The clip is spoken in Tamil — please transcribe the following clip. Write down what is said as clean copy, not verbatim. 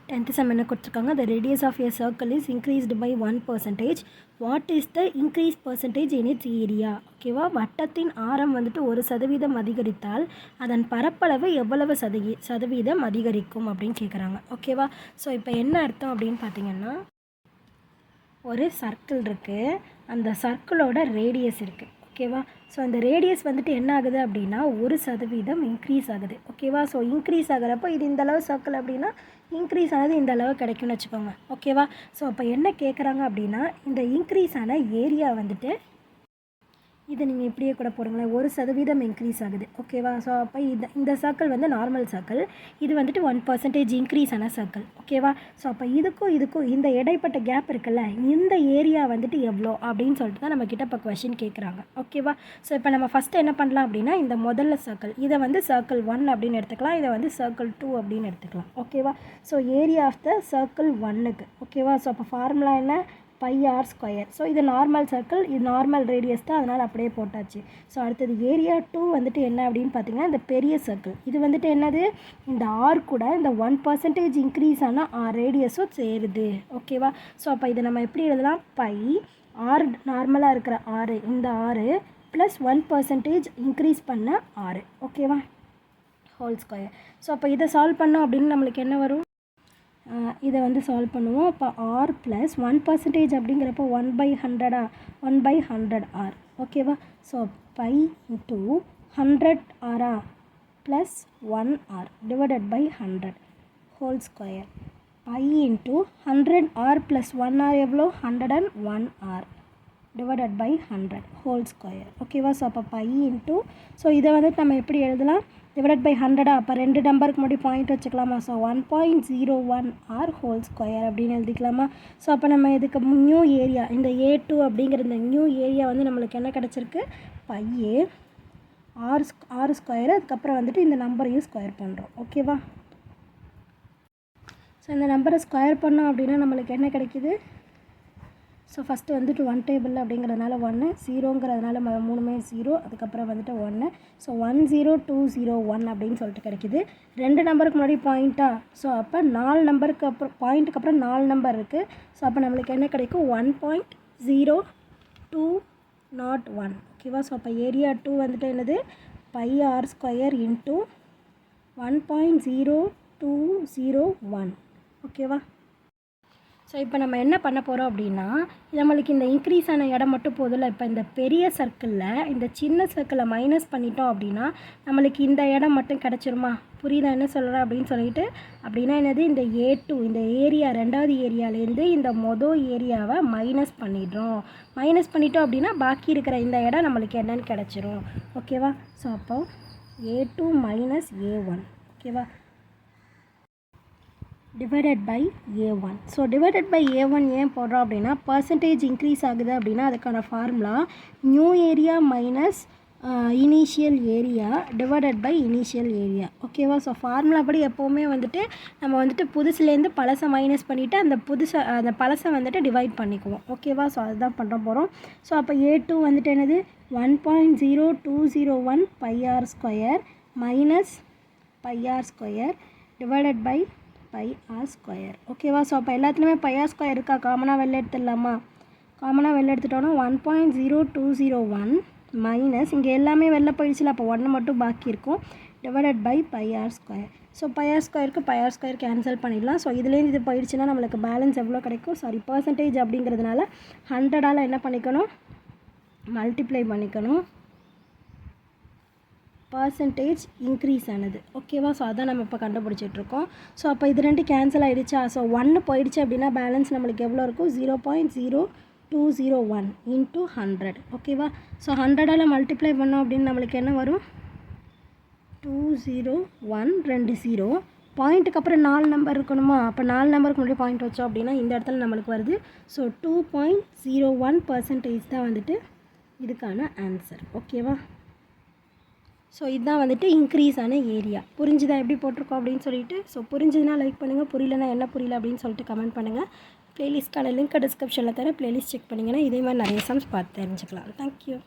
10th sum என்ன கொடுத்துருக்காங்க, the radius of a circle is increased by 1%. What is the increased percentage in its area? ஓகேவா, வட்டத்தின் ஆரம் வந்துட்டு 1% அதிகரித்தால் அதன் பரப்பளவு எவ்வளவு சதவீதம் அதிகரிக்கும் அப்படின்னு கேட்குறாங்க. ஓகேவா, ஸோ இப்போ என்ன அர்த்தம் அப்படின்னு பார்த்தீங்கன்னா, ஒரு சர்க்கிள் இருக்குது, அந்த சர்க்கிளோட ரேடியஸ் இருக்குது. ஓகேவா, ஸோ அந்த ரேடியஸ் வந்துட்டு என்ன ஆகுது அப்படின்னா 1% இன்க்ரீஸ் ஆகுது. ஓகேவா, ஸோ இன்க்ரீஸ் ஆகிறப்போ இது இந்தளவு சர்க்கிள் அப்படின்னா இன்க்ரீஸ் ஆனது இந்த அளவு கிடைக்கும்னு வச்சுக்கோங்க. ஓகேவா, ஸோ அப்போ என்ன கேட்குறாங்க அப்படின்னா இந்த இன்க்ரீஸ் ஆன ஏரியா வந்துட்டு இதை நீங்கள் இப்படியே கூட போடுங்களேன், 1% இன்க்ரீஸ் ஆகுது. ஓகேவா, ஸோ அப்போ இந்த சர்க்கிள் வந்து நார்மல் சர்க்கிள், இது வந்துட்டு 1% இன்க்ரீஸ் ஆன சர்க்கிள். ஓகேவா, ஸோ அப்போ இதுக்கும் இந்த இடைப்பட்ட கேப் இருக்குல்ல, இந்த ஏரியா வந்துட்டு எவ்வளோ அப்படின்னு சொல்லிட்டு தான் நம்மக்கிட்ட இப்போ கொஷின் கேட்குறாங்க. ஓகேவா, ஸோ இப்போ நம்ம ஃபஸ்ட்டு என்ன பண்ணலாம் அப்படின்னா இந்த முதல்ல சர்க்கிள் இதை வந்து சர்க்கிள் 1 அப்படின்னு எடுத்துக்கலாம், இதை வந்து சர்க்கிள் 2 அப்படின்னு எடுத்துக்கலாம். ஓகேவா, so area of the circle 1க்கு. ஓகேவா, ஸோ அப்போ ஃபார்முலா என்ன, πr². ஸோ இது நார்மல் சர்க்கிள், இது நார்மல் ரேடியஸ் தான், அதனால் அப்படியே போட்டாச்சு. ஸோ அடுத்தது ஏரியா 2 வந்துட்டு என்ன அப்படின்னு பார்த்தீங்கன்னா இந்த பெரிய சர்க்கிள், இது வந்துட்டு என்னது, இந்த ஆர் கூட இந்த 1% இன்க்ரீஸ் ஆனால் ரேடியஸும் சேருது. ஓகேவா, ஸோ அப்போ இதை நம்ம எப்படி எழுதலாம், பை ஆர் நார்மலாக இருக்கிற ஆறு, இந்த ஆறு ப்ளஸ் 1% இன்க்ரீஸ் பண்ண ஆறு. ஓகேவா, ஹோல் ஸ்கொயர். ஸோ அப்போ இதை சால்வ் பண்ணோம் அப்படின்னு நம்மளுக்கு என்ன வரும், இதை வந்து சால்வ் பண்ணுவோம். அப்போ ஆர் ப்ளஸ் 1% அப்படிங்கிறப்போ 1/100 1/100 ஆர். ஓகேவா, ஸோ பை இன்ட்டு 100 ஆரா plus 1 r divided by 100 whole square. Pi into 100 r plus 1 r எவ்வளோ, 101 r divided by 100 whole square. ஓகேவா, ஸோ அப்போ பை இன்ட்டு, ஸோ இதை வந்துட்டு நம்ம எப்படி எழுதலாம், டிவைடட் பை 100. அப்போ 2 நம்பருக்கு முன்னாடி பாயிண்ட் வச்சுக்கலாமா, ஸோ 1.01 ஆர் ஹோல் ஸ்கொயர் அப்படின்னு எழுதிக்கலாமா. ஸோ அப்போ நம்ம இதுக்கு நியூ ஏரியா, இந்த A2 அப்படிங்கிற இந்த நியூ ஏரியா வந்து நம்மளுக்கு என்ன கிடச்சிருக்கு, பையே ஆர் ஸ்கொயர், அதுக்கப்புறம் வந்துட்டு இந்த நம்பரையும் ஸ்கொயர் பண்ணுறோம். ஓகேவா, ஸோ இந்த நம்பரை ஸ்கொயர் பண்ணோம் அப்படின்னா நம்மளுக்கு என்ன கிடைக்கிது, ஸோ ஃபஸ்ட்டு வந்துட்டு 1 டேபிள் அப்படிங்கிறதுனால 1, 0ங்கிறதுனால மூணுமே 0, அதுக்கப்புறம் வந்துட்டு 1, ஸோ 10201 அப்படின்னு சொல்லிட்டு கிடைக்கிது. 2 நம்பருக்கு முன்னாடி பாயிண்ட்டா, ஸோ அப்போ 4 நம்பருக்கு அப்புறம் பாயிண்ட்டுக்கு அப்புறம் 4 நம்பர் இருக்குது. ஸோ அப்போ நம்மளுக்கு என்ன கிடைக்கும், 1.0201. ஓகேவா, ஸோ அப்போ ஏரியா 2 வந்துட்டு என்னது, πr² இன்ட்டு 1.0201. ஓகேவா, ஸோ இப்போ நம்ம என்ன பண்ண போகிறோம் அப்படின்னா, நம்மளுக்கு இந்த இன்க்ரீஸ் ஆன இடம் மட்டும் போதில்ல, இப்போ இந்த பெரிய சர்க்கிளில் இந்த சின்ன சர்க்கிளை மைனஸ் பண்ணிட்டோம் அப்படின்னா நம்மளுக்கு இந்த இடம் மட்டும் கிடச்சிருமா, புரியுதா என்ன சொல்கிறேன் அப்படின்னு சொல்லிட்டு, அப்படின்னா என்னது, இந்த A2 இந்த ஏரியா ரெண்டாவது ஏரியாலேருந்து இந்த ஏரியாவை மைனஸ் பண்ணிடுறோம். மைனஸ் பண்ணிட்டோம் அப்படின்னா பாக்கி இருக்கிற இந்த இடம் நம்மளுக்கு என்னன்னு கிடச்சிரும். ஓகேவா, ஸோ அப்போ A2 மைனஸ் A1. ஓகேவா, divided by A1. So divided by A1 ஏன் போடுறோம் அப்படின்னா பர்சன்டேஜ் இன்க்ரீஸ் ஆகுது அப்படின்னா அதுக்கான formula new area minus initial area divided by initial area. ஓகேவா, ஸோ ஃபார்முலா படி எப்போவுமே வந்துட்டு நம்ம வந்துட்டு புதுசுலேருந்து பழசை மைனஸ் பண்ணிவிட்டு அந்த பழசை வந்துட்டு டிவைட் பண்ணிக்குவோம். ஓகேவா, ஸோ அதுதான் பண்ண போகிறோம். ஸோ அப்போ A2 வந்துட்டு என்னது, 1.0201 πr² minus πr² divided by πr². ஓகேவா, ஸோ அப்போ எல்லாத்துலேயுமே πr² இருக்கா, காமனாக வெளில எடுத்துடலாமா, காமனாக வெளில எடுத்துட்டோன்னா 1.0201 மைனஸ் இங்கே எல்லாமே வெளில போயிடுச்சுல, அப்போ 1 மட்டும் பாக்கி இருக்கும், divided by πr². So πr² cancel பண்ணிடலாம். ஸோ இதுலேருந்து இது போயிடுச்சுன்னா நம்மளுக்கு பேலன்ஸ் எவ்வளோ கிடைக்கும், பர்சன்டேஜ் அப்படிங்கிறதுனால 100ஆல் என்ன பண்ணிக்கணும், மல்டிப்ளை பண்ணிக்கணும், பர்சன்டேஜ் இன்க்ரீஸ் ஆனது. ஓகேவா, ஸோ அதான் நம்ம இப்போ கண்டுபிடிச்சிட்ருக்கோம். ஸோ அப்போ இது 2 கேன்சல் ஆகிடுச்சா, ஸோ 1 போயிடுச்சு அப்படின்னா பேலன்ஸ் நம்மளுக்கு எவ்வளோ இருக்கும், 0.0201 இன்ட்டு 100. ஓகேவா, ஸோ 100ஆல் மல்டிப்ளை பண்ணோம் அப்படின்னு நம்மளுக்கு என்ன வரும், 201 பாயிண்ட்டுக்கு அப்புறம் 4 நம்பர் இருக்கணுமா, அப்போ 4 நம்பருக்கு முன்னாடி பாயிண்ட் வச்சோம் அப்படின்னா இந்த இடத்துல நம்மளுக்கு வருது. ஸோ 2.01% தான் வந்துட்டு இதுக்கான ஆன்சர். ஓகேவா, ஸோ இதுதான் வந்துட்டு இன்க்ரீஸ் ஆன ஏரியா. புரிஞ்சுதா எப்படி போட்டிருக்கோம் அப்படின்னு சொல்லிட்டு. ஸோ புரிஞ்சுதுன்னா லைக் பண்ணுங்கள், புரியலனா என்ன புரியல அப்படின்னு சொல்லிட்டு கமெண்ட் பண்ணுங்கள். ப்ளேலிஸ்ட்கான லிங்க் டிஸ்கிரிப்ஷனில் தர ப்ளேலிஸ்ட் செக் பண்ணிங்கன்னா இதே மாதிரி நிறைய சம்ஸ் பார்த்து தெரிஞ்சுக்கலாம். தேங்க்யூ.